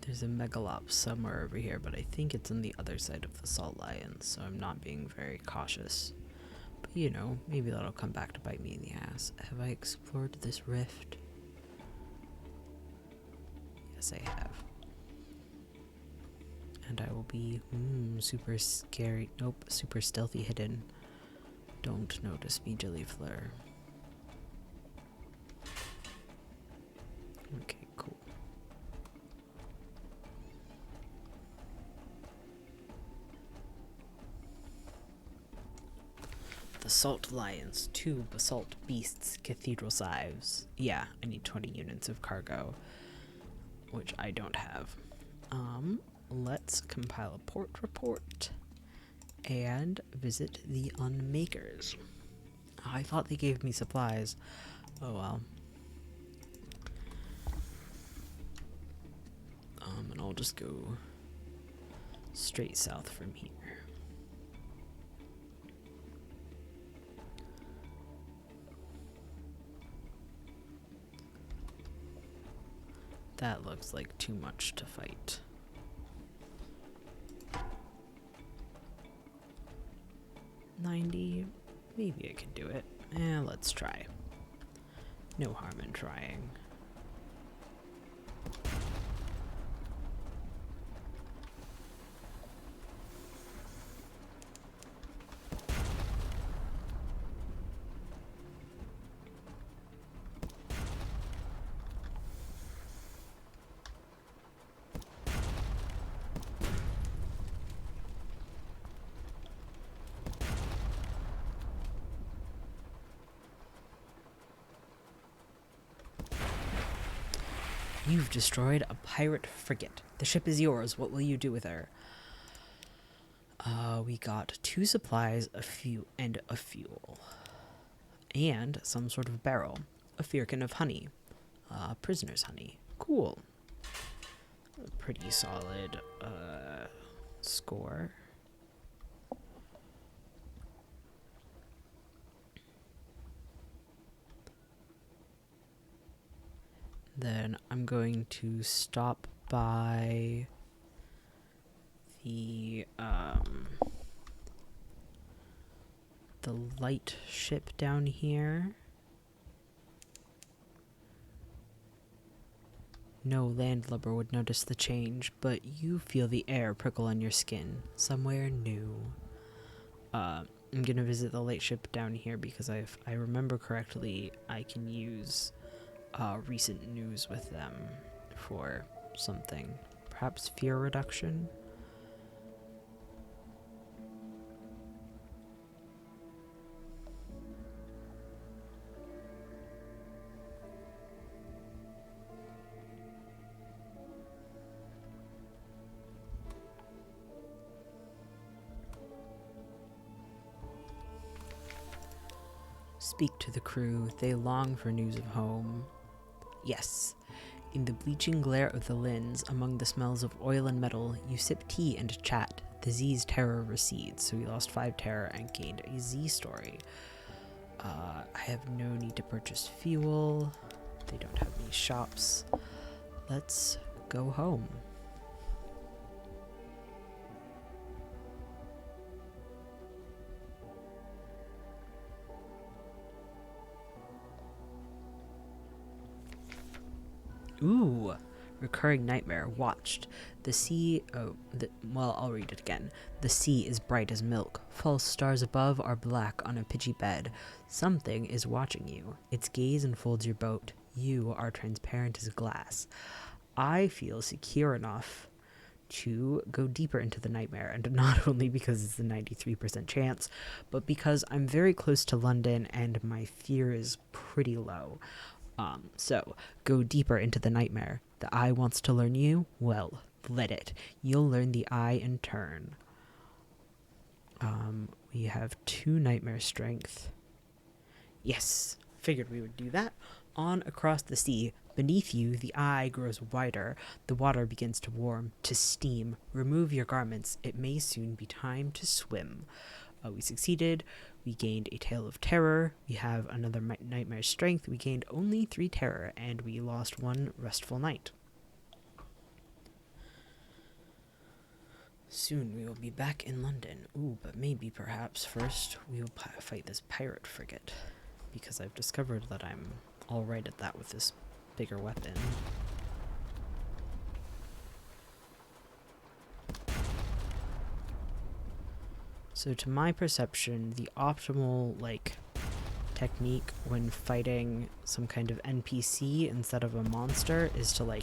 There's a megalops somewhere over here, but I think it's on the other side of the salt lions, so I'm not being very cautious. But you know, maybe that'll come back to bite me in the ass. Have I explored this rift? Yes, I have. And I will be super scary. Nope, super stealthy hidden. Don't notice me, jelly flare. Okay, cool. The salt lions, 2 basalt beasts, cathedral scythes. Yeah, I need 20 units of cargo, which I don't have. Let's compile a port report and visit the unmakers. Oh, I thought they gave me supplies. Oh well. And I'll just go straight south from here. That looks like too much to fight. $90, maybe I can do it. Let's try. No harm in trying. You've destroyed a pirate frigate. The ship is yours. What will you do with her? We got 2 supplies, a fuel. And some sort of barrel. A firkin of honey. Prisoner's honey. Cool. A pretty solid, score. Then I'm going to stop by the light ship down here. No landlubber would notice the change, but you feel the air prickle on your skin. Somewhere new. I'm gonna visit the light ship down here because if I remember correctly, I can use recent news with them for something. Perhaps fear reduction? Speak to the crew. They long for news of home. Yes. In the bleaching glare of the lens, among the smells of oil and metal, you sip tea and chat. The Z's terror recedes, so we lost 5 terror and gained a Z story. I have no need to purchase fuel. They don't have any shops. Let's go home. Ooh, recurring nightmare. Watched. The sea. Well, I'll read it again. The sea is bright as milk. False stars above are black on a pitchy bed. Something is watching you. Its gaze enfolds your boat. You are transparent as glass. I feel secure enough to go deeper into the nightmare, and not only because it's a 93% chance, but because I'm very close to London and my fear is pretty low. So, go deeper into the nightmare. The eye wants to learn you? Well, let it. You'll learn the eye in turn. We have 2 nightmare strength. Yes, figured we would do that. On across the sea, beneath you, the eye grows wider. The water begins to warm, to steam. Remove your garments. It may soon be time to swim. We succeeded. We gained a tale of terror. We have another nightmare strength. We gained only 3 terror, and we lost 1 restful night. Soon we will be back in London. Ooh, but maybe perhaps first we will fight this pirate frigate, because I've discovered that I'm alright at that with this bigger weapon. So to my perception, the optimal, technique when fighting some kind of NPC instead of a monster is to,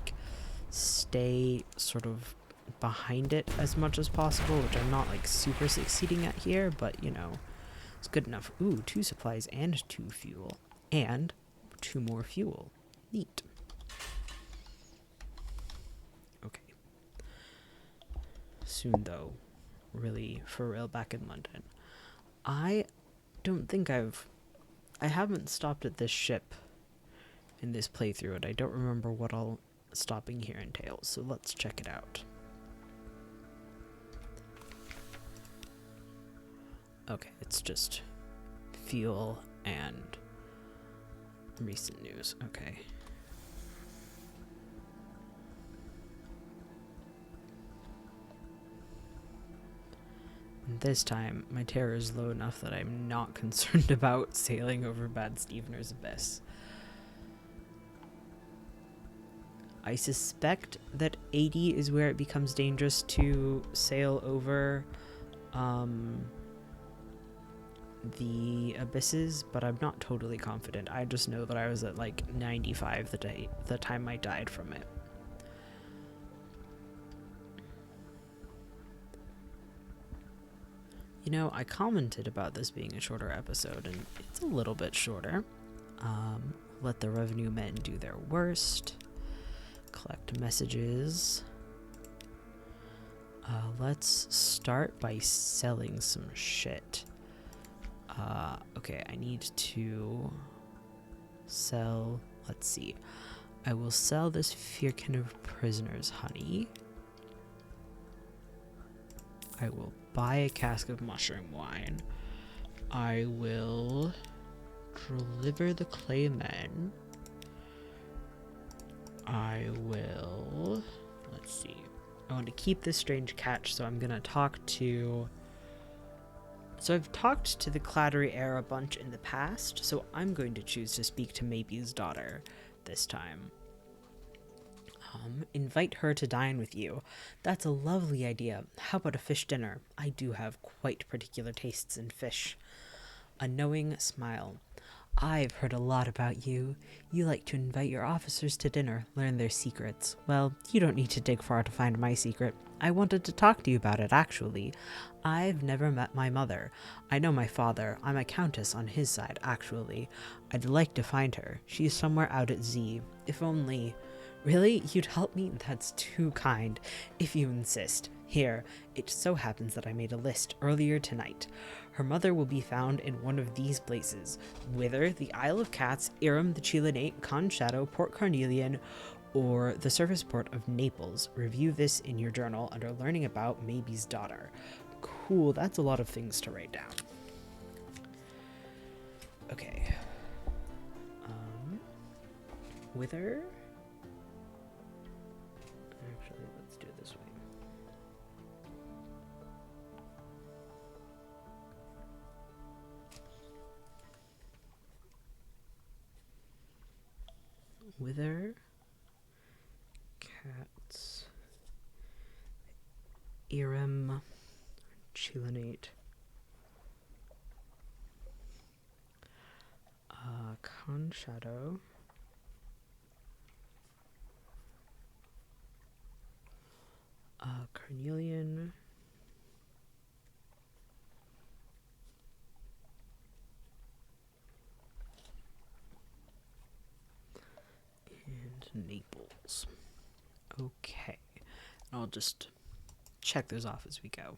stay sort of behind it as much as possible, which I'm not, super succeeding at here, but, it's good enough. Ooh, 2 supplies and 2 fuel. And 2 more fuel. Neat. Okay. Soon, though, really, for real, back in London. I don't think I haven't stopped at this ship in this playthrough, and I don't remember what all stopping here entails, so let's check it out. Okay, it's just fuel and recent news. Okay. And this time, my terror is low enough that I'm not concerned about sailing over Bad Stevener's Abyss. I suspect that 80 is where it becomes dangerous to sail over the abysses, but I'm not totally confident. I just know that I was at 95 the time I died from it. I commented about this being a shorter episode, and it's a little bit shorter. Let the revenue men do their worst. Collect messages. Let's start by selling some shit. Okay, I need to sell, let's see. I will sell this Firkin of Prisoners honey. I will buy a cask of mushroom wine. I will deliver the claymen. I will, let's see. I want to keep this strange catch, so I'm gonna talk to... So I've talked to the Clattery heir a bunch in the past, so I'm going to choose to speak to Maybe's daughter this time. Invite her to dine with you. That's a lovely idea. How about a fish dinner? I do have quite particular tastes in fish. A knowing smile. I've heard a lot about you. You like to invite your officers to dinner, learn their secrets. Well, you don't need to dig far to find my secret. I wanted to talk to you about it, actually. I've never met my mother. I know my father. I'm a countess on his side, actually. I'd like to find her. She's somewhere out at Z. If only... Really? You'd help me? That's too kind. If you insist. Here, it so happens that I made a list earlier tonight. Her mother will be found in one of these places: Wither, the Isle of Cats, Irem, the Chilinate, Con Shadow, Port Carnelian, or the surface port of Naples. Review this in your journal under Learning About Maybe's Daughter. Cool, that's a lot of things to write down. Okay. Wither? Actually, let's do it this way. Wither, cats. Irem, chilinate. Con shadow. Carnelian. And Naples. Okay. I'll just check those off as we go.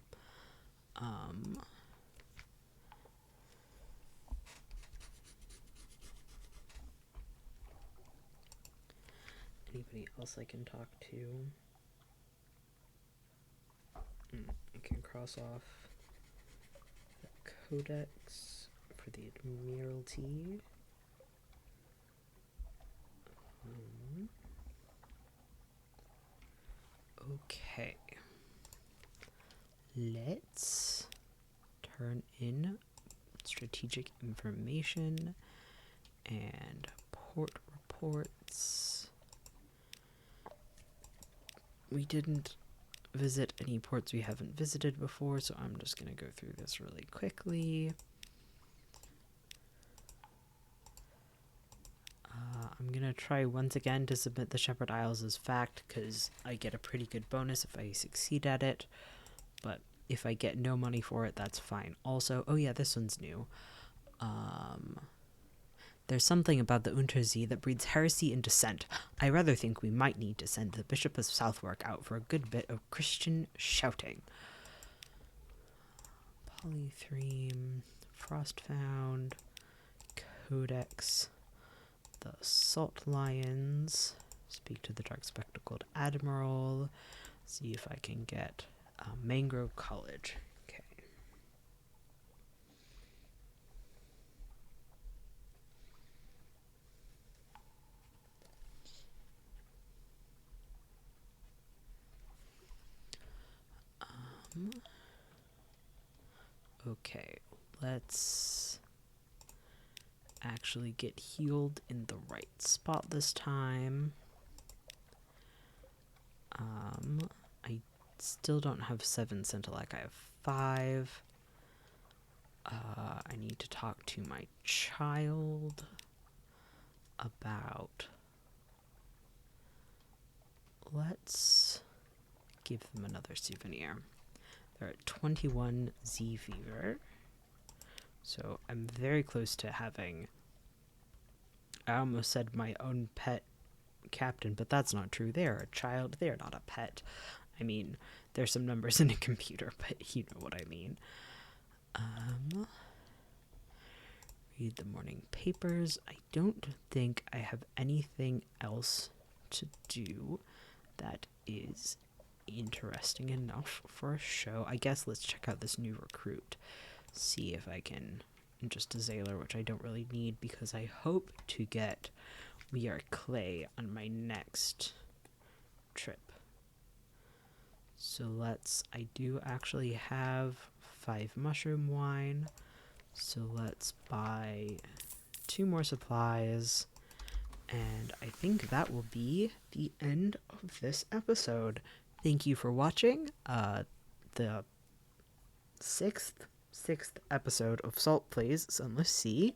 Anybody else I can talk to? I can cross off the Codex for the Admiralty. Okay. Let's turn in strategic information and port reports. We didn't visit any ports we haven't visited before, so I'm just going to go through this really quickly. I'm going to try once again to submit the Shepherd Isles as fact, because I get a pretty good bonus if I succeed at it, but if I get no money for it, that's fine. Also, oh yeah, this one's new. There's something about the Untersee that breeds heresy and dissent. I rather think we might need to send the Bishop of Southwark out for a good bit of Christian shouting. Polythreme, Frostfound, Codex, the Salt Lions, speak to the Dark Spectacled Admiral, see if I can get Mangrove College. Okay. Okay, let's actually get healed in the right spot this time. I still don't have 7 Centelec. I have 5. I need to talk to my child about... Let's give them another souvenir. They're at 21 Z fever. So I'm very close to having... I almost said my own pet captain, but that's not true. They're a child. They're not a pet. I mean, there's some numbers in a computer, but you know what I mean. Read the morning papers. I don't think I have anything else to do that is interesting enough for a show. I guess let's check out this new recruit. See if I can just a Zaylor, which I don't really need because I hope to get We Are Clay on my next trip. So I do actually have 5 mushroom wine. So let's buy 2 more supplies. And I think that will be the end of this episode. Thank you for watching the sixth episode of Salt Plays Sunless Sea.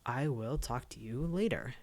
I will talk to you later.